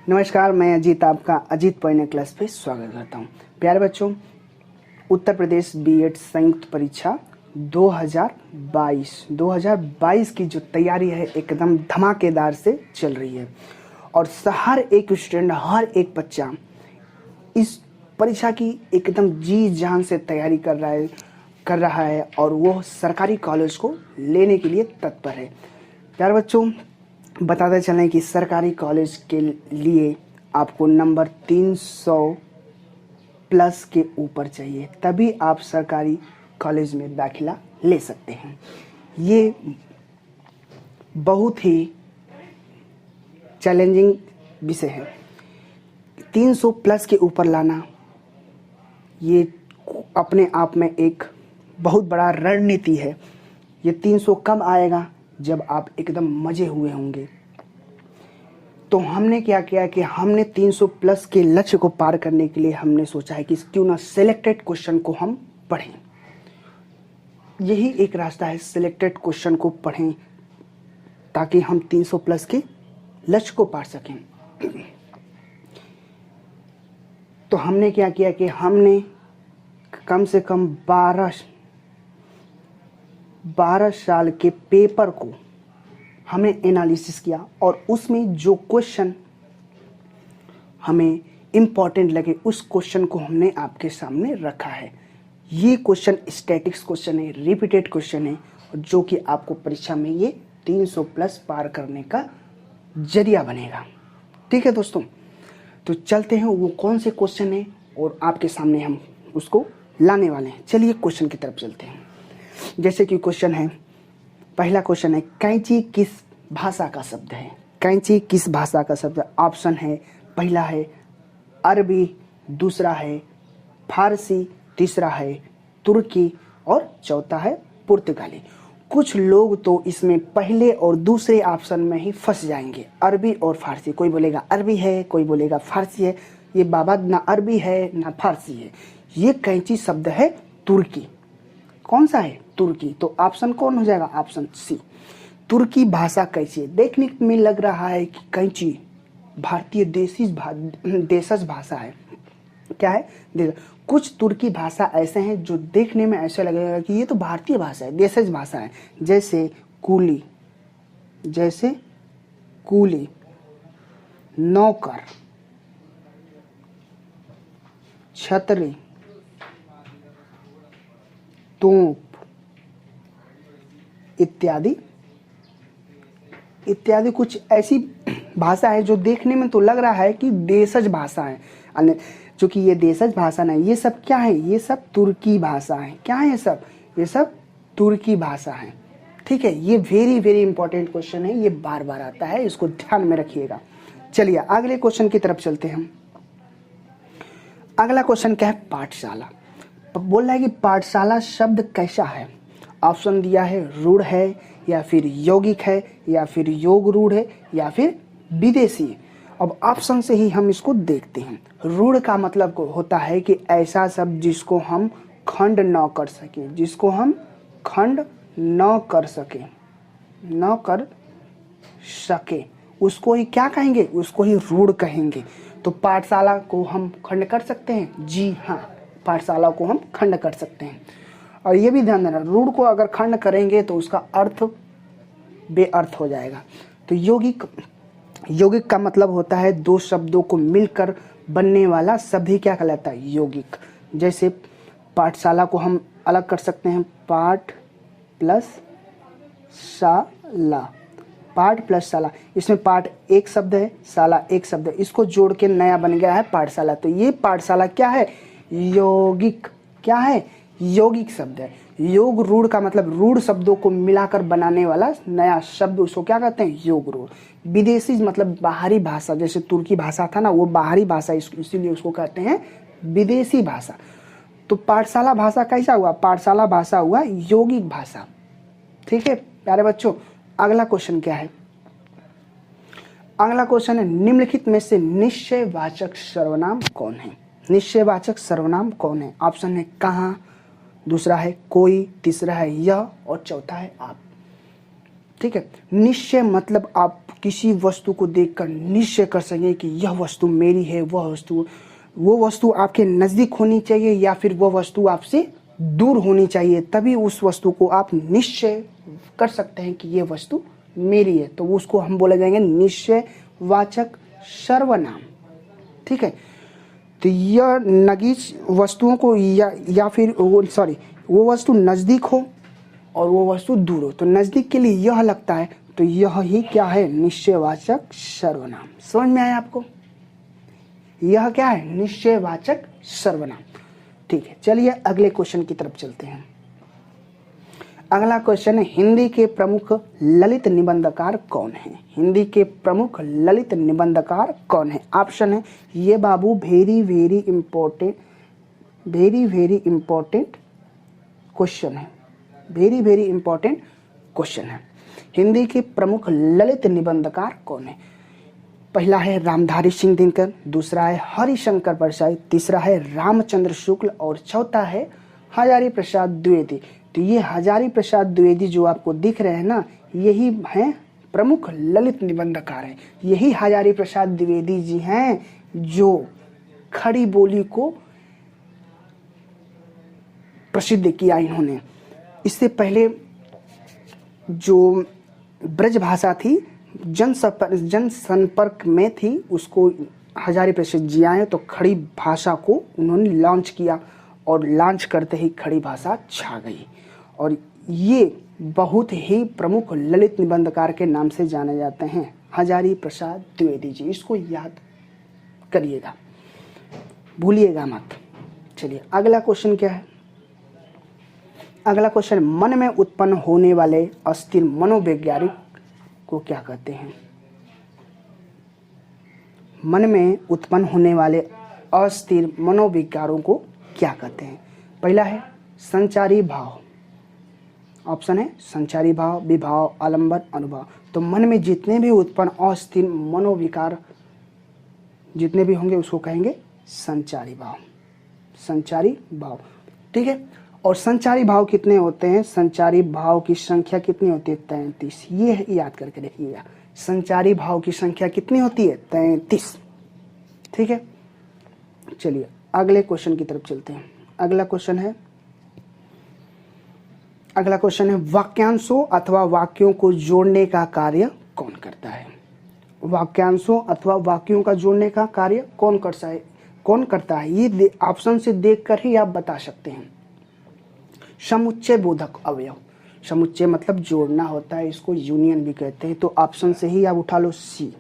नमस्कार, मैं अजीत आपका अजीत पॉइंट क्लास पे स्वागत करता हूँ। प्यारे बच्चों, उत्तर प्रदेश बीएड संयुक्त परीक्षा 2022 की जो तैयारी है एकदम धमाकेदार से चल रही है और हर एक स्टूडेंट, हर एक बच्चा इस परीक्षा की एकदम जी जान से तैयारी कर रहा है और वो सरकारी कॉलेज को लेने के लिए तत्पर है। प्यारे बच्चों, बताते चलें कि सरकारी कॉलेज के लिए आपको नंबर 300 प्लस के ऊपर चाहिए, तभी आप सरकारी कॉलेज में दाखिला ले सकते हैं। ये बहुत ही चैलेंजिंग विषय है। 300 प्लस के ऊपर लाना ये अपने आप में एक बहुत बड़ा रणनीति है। ये 300 कम आएगा जब आप एकदम मजे हुए होंगे। तो हमने क्या किया कि हमने 300 प्लस के लक्ष्य को पार करने के लिए हमने सोचा है कि क्यों ना सिलेक्टेड क्वेश्चन को हम पढ़ें। यही एक रास्ता है, सिलेक्टेड क्वेश्चन को पढ़ें ताकि हम 300 प्लस के लक्ष्य को पार सकें। तो हमने क्या किया कि हमने कम से कम 12 साल के पेपर को हमने एनालिसिस किया और उसमें जो क्वेश्चन हमें इम्पॉर्टेंट लगे उस क्वेश्चन को हमने आपके सामने रखा है। ये क्वेश्चन स्टैटिक्स क्वेश्चन है, रिपीटेड क्वेश्चन है, जो कि आपको परीक्षा में ये 300 प्लस पार करने का जरिया बनेगा। ठीक है दोस्तों, तो चलते हैं वो कौन से क्वेश्चन है और आपके सामने हम उसको लाने वाले हैं। चलिए क्वेश्चन की तरफ चलते हैं। जैसे कि क्वेश्चन है, पहला क्वेश्चन है, कैंची किस भाषा का शब्द है? कैंची किस भाषा का शब्द है? ऑप्शन है, पहला है अरबी, दूसरा है फारसी, तीसरा है तुर्की और चौथा है पुर्तगाली। कुछ लोग तो इसमें पहले और दूसरे ऑप्शन में ही फंस जाएंगे, अरबी और फारसी। कोई बोलेगा अरबी है, कोई बोलेगा फारसी है। ये बाबा ना अरबी है ना फारसी है, ये कैंची शब्द है तुर्की। कौन सा है? तुर्की। तो ऑप्शन कौन हो जाएगा? Option C. तुर्की भाषा कैसी है? देखने में लग रहा है कि कैंची भारतीय देशज भाषा है। क्या है? कुछ तुर्की भाषा ऐसे हैं जो देखने में ऐसा लगेगा कि ये तो भारतीय भाषा है, देशज भाषा है। जैसे कूली, नौकर, छतरी, तोप इत्यादि कुछ ऐसी भाषा है जो देखने में तो लग रहा है कि देशज भाषा है, क्योंकि ये देशज भाषा नहीं। ये सब क्या है? ये सब तुर्की भाषा है। क्या है ये सब? ये सब तुर्की भाषा है। ठीक है, ये वेरी वेरी इंपॉर्टेंट क्वेश्चन है, ये बार बार आता है, इसको ध्यान में रखिएगा। चलिए अगले क्वेश्चन की तरफ चलते हैं। अगला क्वेश्चन क्या है? पाठशाला। बोल रहा है कि पाठशाला शब्द कैसा है? ऑप्शन दिया है, रूढ़ है या फिर यौगिक है या फिर योग रूढ़ है या फिर विदेशी है। अब ऑप्शन से ही हम इसको देखते हैं। रूढ़ का मतलब होता है कि ऐसा शब्द जिसको हम खंड न कर सके, जिसको हम खंड न कर सके, उसको ही क्या कहेंगे? उसको ही रूढ़ कहेंगे। तो पाठशाला को हम खंड कर सकते हैं? जी हाँ, पाठशाला को हम खंड कर सकते हैं। और ये भी ध्यान देना, रूढ़ को अगर खंड करेंगे तो उसका अर्थ बेअर्थ हो जाएगा। तो यौगिक का मतलब होता है दो शब्दों को मिलकर बनने वाला शब्द ही क्या कहलाता है? यौगिक। जैसे पाठशाला को हम अलग कर सकते हैं, पाठ प्लस शाला। इसमें पाठ एक शब्द है, शाला एक शब्द है, इसको जोड़ के नया बन गया है पाठशाला। तो ये पाठशाला क्या है? यौगिक। क्या है? यौगिक शब्द है। योग रूढ़ का मतलब रूढ़ शब्दों को मिलाकर बनाने वाला नया शब्द, उसको क्या कहते हैं? योग रूढ़। विदेशी मतलब बाहरी भाषा, जैसे तुर्की भाषा था ना, वो बाहरी भाषा, इसीलिए उसको कहते हैं विदेशी भाषा। तो पाठशाला भाषा कैसा हुआ? पाठशाला भाषा हुआ यौगिक भाषा। ठीक है प्यारे बच्चों, अगला क्वेश्चन क्या है? अगला क्वेश्चन है, निम्नलिखित में से निश्चयवाचक सर्वनाम कौन है? निश्चयवाचक सर्वनाम कौन है? ऑप्शन है कहाँ, दूसरा है कोई, तीसरा है यह और चौथा है आप। ठीक है। निश्चय मतलब आप किसी वस्तु को देखकर निश्चय कर सकें कि यह वस्तु मेरी है, वो वस्तु आपके नज़दीक होनी चाहिए या फिर वह वस्तु आपसे दूर होनी चाहिए, तभी उस वस्तु को आप निश्चय कर सकते हैं कि यह वस्तु मेरी है। तो उसको हम बोले जाएंगे निश्चयवाचक सर्वनाम। ठीक है। तो यह नगीच वस्तुओं को या फिर वो वस्तु नज़दीक हो और वो वस्तु दूर हो, तो नज़दीक के लिए यह लगता है, तो यह ही क्या है, निश्चयवाचक सर्वनाम। समझ में आया आपको? यह क्या है, निश्चयवाचक सर्वनाम। ठीक है, चलिए अगले क्वेश्चन की तरफ चलते हैं। अगला क्वेश्चन है, हिंदी के प्रमुख ललित निबंधकार कौन है? हिंदी के प्रमुख ललित निबंधकार कौन है? ऑप्शन है, ये बाबू वेरी वेरी इंपॉर्टेंट क्वेश्चन है, वेरी वेरी इंपॉर्टेंट क्वेश्चन है। हिंदी के प्रमुख ललित निबंधकार कौन है? पहला है रामधारी सिंह दिनकर, दूसरा है हरिशंकर परसाई, तीसरा है रामचंद्र शुक्ल और चौथा है हजारी प्रसाद द्विवेदी। तो ये हजारी प्रसाद द्विवेदी जो आपको दिख रहे हैं ना, यही हैं प्रमुख ललित निबंधकार हैं। यही हजारी प्रसाद द्विवेदी जी हैं जो खड़ी बोली को प्रसिद्ध किया इन्होंने। इससे पहले जो ब्रज भाषा थी, जन संपर्क में थी, उसको हजारी प्रसाद जी आए तो खड़ी भाषा को उन्होंने लॉन्च किया और लॉन्च करते ही खड़ी भाषा छा गई। और ये बहुत ही प्रमुख ललित निबंधकार के नाम से जाने जाते हैं, हजारी प्रसाद द्विवेदी जी। इसको याद करिएगा, भूलिएगा मत। चलिए अगला क्वेश्चन क्या है? अगला क्वेश्चन, मन में उत्पन्न होने वाले अस्थिर मनोवैज्ञानिक को क्या कहते हैं? मन में उत्पन्न होने वाले अस्थिर मनोविकारों को क्या कहते हैं? पहला है संचारी भाव। ऑप्शन है संचारी भाव, विभाव, आलंबन, अनुभव। तो मन में जितने भी उत्पन्न अस्थिर मनोविकार जितने भी होंगे उसको कहेंगे संचारी भाव, संचारी भाव। ठीक है। और संचारी भाव कितने होते हैं? संचारी भाव की संख्या कितनी होती है? 33। ये याद करके देखिएगा, संचारी भाव की संख्या कितनी होती है? 33। ठीक है। चलिए अगले क्वेश्चन की तरफ चलते हैं। अगला क्वेश्चन है वाक्यांशों अथवा वाक्यों को जोड़ने का कार्य कौन करता है? वाक्यांशों अथवा वाक्यों का जोड़ने का कार्य कौन करता है? ये ऑप्शन से देखकर ही आप बता सकते हैं। समुच्चय बोधक अवयव। समुच्चय मतलब जोड़ना होता है, इसको यूनियन भी कहते हैं। तो ऑप्शन से ही आप उठा लो सी,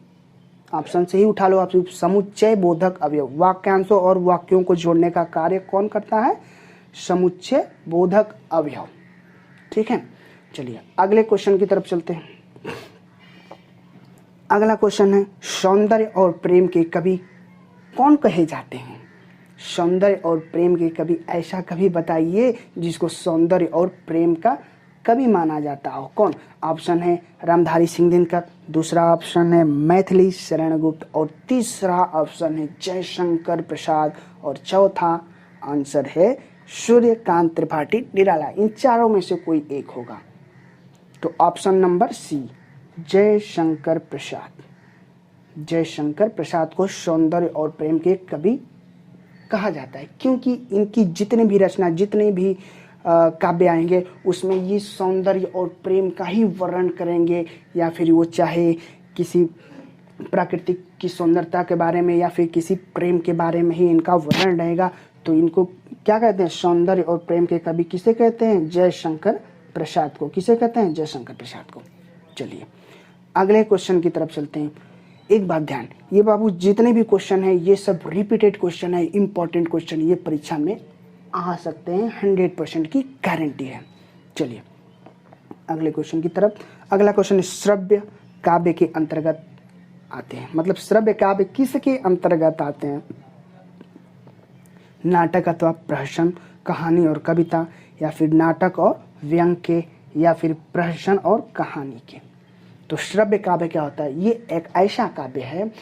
ऑप्शन से ही उठा लो आप, समुच्चय बोधक अवयव। वाक्यांशों और वाक्यों को जोड़ने का कार्य कौन करता है? समुच्चय बोधक अवयव। ठीक है। चलिए अगले क्वेश्चन की तरफ चलते हैं। अगला क्वेश्चन है, सौंदर्य और प्रेम के कवि कौन कहे जाते हैं? सौंदर्य और प्रेम के कवि ऐसा कवि बताइए जिसको सौंदर्य और प्रेम का कवि माना जाता हो। कौन? ऑप्शन है रामधारी सिंह दिनकर, दूसरा ऑप्शन है मैथिली शरण गुप्त और तीसरा ऑप्शन है जयशंकर प्रसाद और चौथा आंसर है सूर्यकांत त्रिपाठी निराला। इन चारों में से कोई एक होगा। तो option number C, Jaishankar Prasad. Jaishankar Prasad को सौंदर्य और प्रेम के कवि कहा जाता है, क्योंकि इनकी जितने भी रचना, जितने भी काव्य आएंगे उसमें ये सौंदर्य और प्रेम का ही वर्णन करेंगे, या फिर वो चाहे किसी प्राकृतिक की सुंदरता के बारे में या फिर किसी प्रेम के बारे में ही इनका वर्णन रहेगा। तो इनको क्या कहते हैं? सौंदर्य और प्रेम के कवि किसे कहते हैं? जयशंकर प्रसाद को। किसे कहते हैं? जयशंकर प्रसाद को। चलिए अगले क्वेश्चन की तरफ चलते हैं। एक बात ध्यान, ये बाबू जितने भी क्वेश्चन है ये सब रिपीटेड क्वेश्चन है, इंपॉर्टेंट क्वेश्चन, ये परीक्षा में आ सकते हैं, 100% की गारंटी है। चलिए अगले क्वेश्चन की तरफ। अगला क्वेश्चन श्रव्य काव्य के अंतर्गत आते हैं। मतलब श्रव्य काव्य किसके अंतर्गत आते हैं? नाटक अथवा प्रहसन, कहानी और कविता, या फिर नाटक और व्यंग के, या फिर प्रहसन और कहानी के। तो श्रव्य काव्य क्या होता है? ये एक ऐसा काव्य है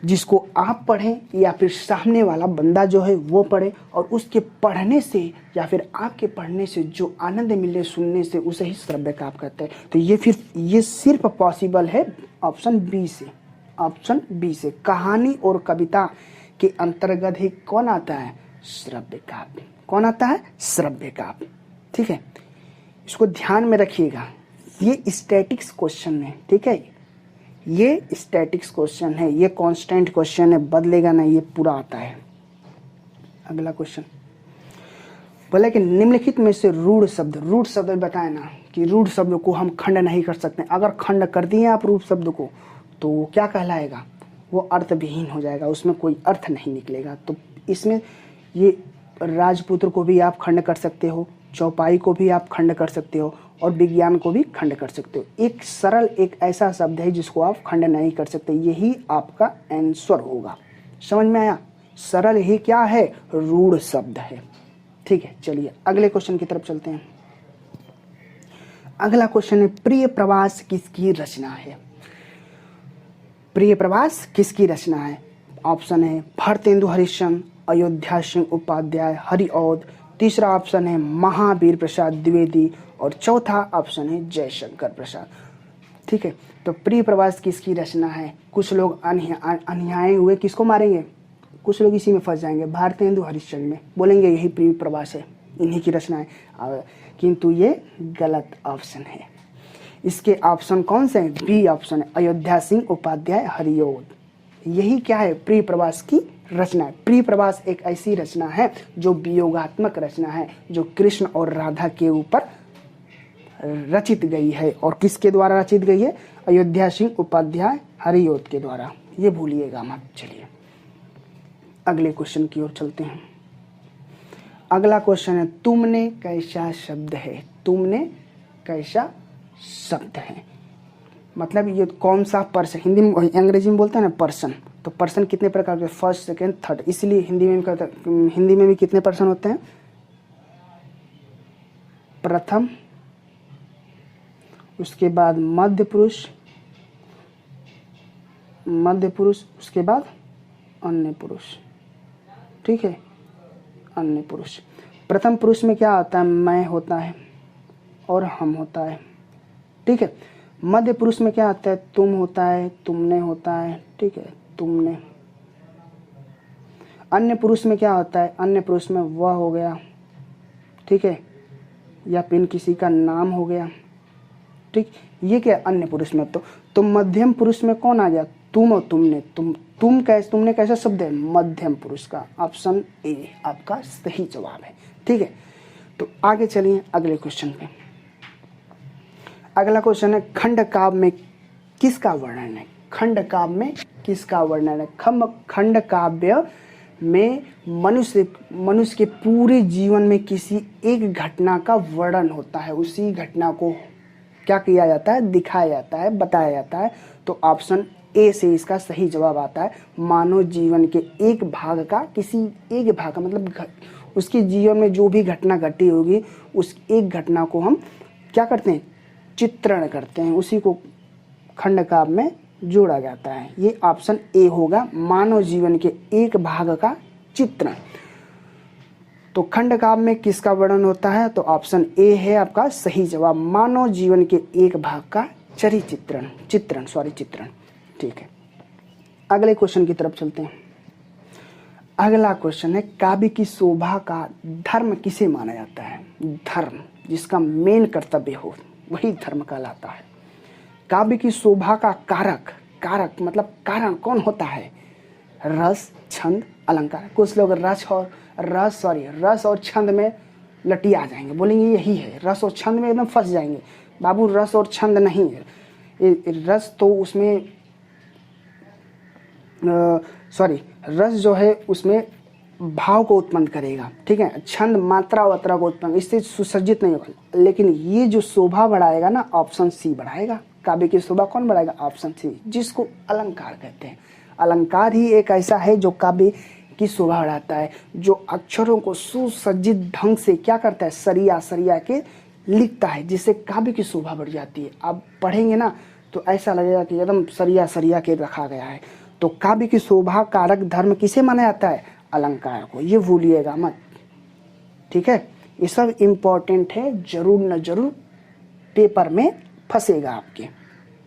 जिसको आप पढ़ें या फिर सामने वाला बंदा जो है वो पढ़े, और उसके पढ़ने से या फिर आपके पढ़ने से जो आनंद मिले सुनने से, उसे ही श्रव्य काव्य कहते हैं। तो ये सिर्फ पॉसिबल है ऑप्शन बी से। ऑप्शन बी से कहानी और कविता के अंतर्गत ही कौन आता है? श्रव्य काव्य। कौन आता है? श्रव्य काव्य। ठीक है, इसको ध्यान में रखिएगा, ये स्टैटिक्स क्वेश्चन है। ठीक है, ये स्टैटिक्स क्वेश्चन है, ये कांस्टेंट क्वेश्चन है, बदलेगा नहीं, ये पूरा आता है। अगला क्वेश्चन बोला कि निम्नलिखित में से रूढ़ शब्द बताए ना कि रूढ़ शब्द को हम खंड नहीं कर सकते। अगर खंड कर दिए आप रूढ़ शब्द को तो वो क्या कहलाएगा? वो अर्थविहीन हो जाएगा, उसमें कोई अर्थ नहीं निकलेगा। तो इसमें ये राजपुत्र को भी आप खंड कर सकते हो, चौपाई को भी आप खंड कर सकते हो, और विज्ञान को भी खंड कर सकते हो। एक सरल एक ऐसा शब्द है जिसको आप खंड नहीं कर सकते, यही आपका आंसर होगा। समझ में आया? सरल ही क्या है? रूढ़ शब्द है। ठीक है, चलिए अगले क्वेश्चन की तरफ चलते हैं। अगला क्वेश्चन है, प्रिय प्रवास किसकी रचना है? प्रिय प्रवास किसकी रचना है? ऑप्शन है भारतेंदु हरिश्चंद्र, अयोध्या सिंह उपाध्याय, हरिऔध। तीसरा ऑप्शन है महावीर प्रसाद द्विवेदी, और चौथा ऑप्शन है जयशंकर प्रसाद। ठीक है, तो प्रिय प्रवास किसकी रचना है? कुछ लोग अन्याय हुए किसको मारेंगे? कुछ लोग इसी में फंस जाएंगे, भारतेंदु हरिश्चंद्र में, बोलेंगे यही प्रिय प्रवास है, इन्हीं की रचना है, किंतु ये गलत ऑप्शन है। इसके ऑप्शन कौन से हैं? बी ऑप्शन है, अयोध्या सिंह उपाध्याय, हरिऔध। यही क्या है? प्रिय प्रवास की रचना है। प्रिय प्रवास एक ऐसी रचना है जो वियोगात्मक रचना है, जो कृष्ण और राधा के ऊपर रचित गई है। और किसके द्वारा रचित गई है? अयोध्या सिंह उपाध्याय, हरिऔध के द्वारा। ये भूलिएगा मत। चलिए अगले क्वेश्चन की ओर चलते हैं। अगला क्वेश्चन है, तुमने कैसा शब्द है? तुमने कैसा शब्द है मतलब ये कौन सा पर्सन, हिंदी में अंग्रेजी में बोलते हैं ना पर्सन, तो पर्सन कितने प्रकार के? फर्स्ट, सेकंड, थर्ड, इसलिए हिंदी में भी कितने पर्सन होते हैं? प्रथम, उसके बाद मध्य पुरुष, उसके बाद अन्य पुरुष। ठीक है, अन्य पुरुष। प्रथम पुरुष में क्या होता है? मैं होता है और हम होता है। ठीक है, मध्य पुरुष में क्या आता है? तुम होता है, तुमने होता है। ठीक है, तुमने। अन्य पुरुष में क्या होता है? अन्य पुरुष में वह हो गया। ठीक है, या फिर किसी का नाम हो गया। ठीक, ये क्या अन्य पुरुष में? तो मध्यम पुरुष में कौन आ गया? तुम और तुमने। तुमने कैसा शब्द है? मध्यम पुरुष का। ऑप्शन ए आपका सही जवाब है। ठीक है, तो आगे चलिए अगले क्वेश्चन पे। अगला क्वेश्चन है, खंड काव्य में किसका वर्णन है? खंड काव्य में किसका वर्णन है? खंड काव्य में मनुष्य के पूरे जीवन में किसी एक घटना का वर्णन होता है। उसी घटना को क्या किया जाता है? दिखाया जाता है, बताया जाता है। तो ऑप्शन ए से इसका सही जवाब आता है। मानव जीवन के एक भाग का, किसी एक भाग का मतलब उसके जीवन में जो भी घटना घटी होगी, उस एक घटना को हम क्या करते हैं? चित्रण करते हैं, उसी को खंड काव्य में जोड़ा जाता है। ये ऑप्शन ए होगा, मानव जीवन के एक भाग का चित्रण। तो खंड काव्य में किसका वर्णन होता है? तो ऑप्शन ए है आपका सही जवाब, मानव जीवन के एक भाग का चित्रण। ठीक है, अगले क्वेश्चन की तरफ चलते हैं। अगला क्वेश्चन है, काव्य की शोभा का धर्म किसे माना जाता है? धर्म जिसका मेन कर्तव्य हो वही धर्म कहलाता है। काव्य की शोभा का कारक मतलब कारण कौन होता है? रस, छंद, अलंकार। कुछ लोग रस और छंद में लटिया जाएंगे, बोलेंगे यही है, रस और छंद में एकदम फंस जाएंगे। बाबू रस और छंद नहीं है, रस तो उसमें रस जो है उसमें भाव को उत्पन्न करेगा। ठीक है, छंद मात्रा वात्रा को उत्पन्न, इससे सुसज्जित नहीं होगा। लेकिन ये जो शोभा बढ़ाएगा ना, ऑप्शन सी बढ़ाएगा। काव्य की शोभा कौन बढ़ाएगा? ऑप्शन सी, जिसको अलंकार कहते हैं। अलंकार ही एक ऐसा है जो काव्य की शोभा बढ़ाता है, जो अक्षरों को सुसज्जित ढंग से क्या करता है? सरिया के लिखता है, जिससे काव्य की शोभा बढ़ जाती है। आप पढ़ेंगे ना तो ऐसा लगेगा कि एकदम सरिया के रखा गया है। तो काव्य की शोभा कारक धर्म किसे माना जाता है? अलंकार को, ये भूलिएगा मत, ठीक है। ये सब इम्पोर्टेंट है, जरूर न जरूर पेपर में फंसेगा आपके,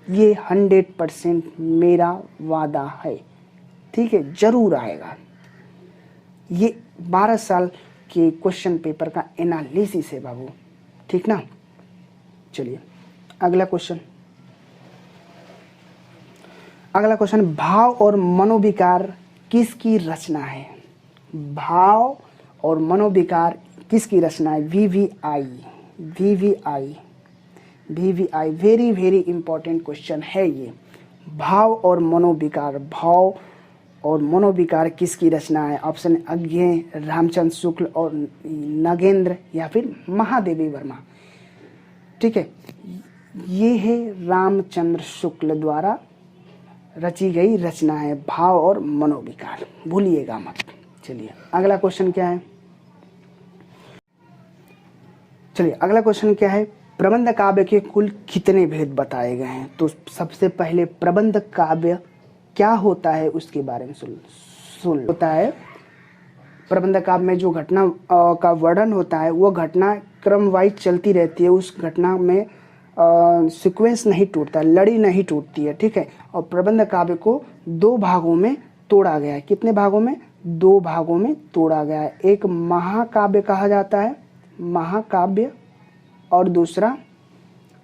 ये 100% मेरा वादा है, ठीक है, जरूर आएगा। ये 12 साल के क्वेश्चन पेपर का एनालिसिस है बाबू, ठीक ना। चलिए अगला क्वेश्चन, भाव और मनोविकार किसकी रचना है? भाव और मनोविकार किसकी रचना है? VVI very very important question है ये। भाव और मनोविकार किसकी रचना है? ऑप्शन अज्ञेय, रामचंद्र शुक्ल और नगेंद्र, या फिर महादेवी वर्मा, ठीक है। ये है रामचंद्र शुक्ल द्वारा रची गई रचना है, भाव और मनोविकार, भूलिएगा मत। चलिए अगला क्वेश्चन क्या है? प्रबंध काव्य के कुल कितने भेद बताए गए हैं? तो सबसे पहले प्रबंध काव्य क्या होता है उसके बारे में सुन होता है। प्रबंध काव्य में जो घटना का वर्णन होता है वो घटना क्रम वाइज चलती रहती है, उस घटना में सीक्वेंस नहीं टूटता, लड़ी नहीं टूटती है, ठीक है। और प्रबंध काव्य को 2 भागों में तोड़ा गया है। कितने भागों में? 2 भागों में तोड़ा गया है। एक महाकाव्य कहा जाता है, महाकाव्य, और दूसरा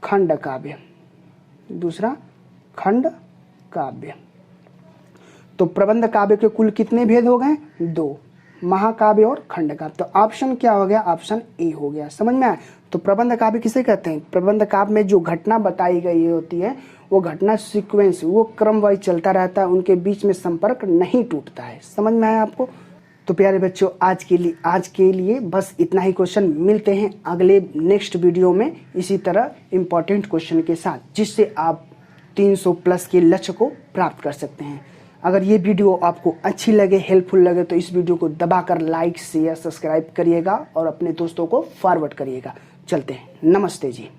खंड काव्य। तो प्रबंध काव्य के कुल कितने भेद हो गए? 2, महाकाव्य और खंड काव्य। तो ऑप्शन क्या हो गया? ऑप्शन ए हो गया। समझ में आया? तो प्रबंध काव्य किसे कहते हैं? प्रबंध काव्य में जो घटना बताई गई होती है वो घटना सीक्वेंस, वो क्रम वाइज चलता रहता है, उनके बीच में संपर्क नहीं टूटता है। समझ में आया आपको? तो प्यारे बच्चों, आज के लिए बस इतना ही क्वेश्चन। मिलते हैं अगले नेक्स्ट वीडियो में इसी तरह इम्पोर्टेंट क्वेश्चन के साथ, जिससे आप 300 प्लस के लक्ष्य को प्राप्त कर सकते हैं। अगर ये वीडियो आपको अच्छी लगे, हेल्पफुल लगे, तो इस वीडियो को दबाकर लाइक, शेयर, सब्सक्राइब करिएगा और अपने दोस्तों को फॉरवर्ड करिएगा। चलते हैं, नमस्ते जी।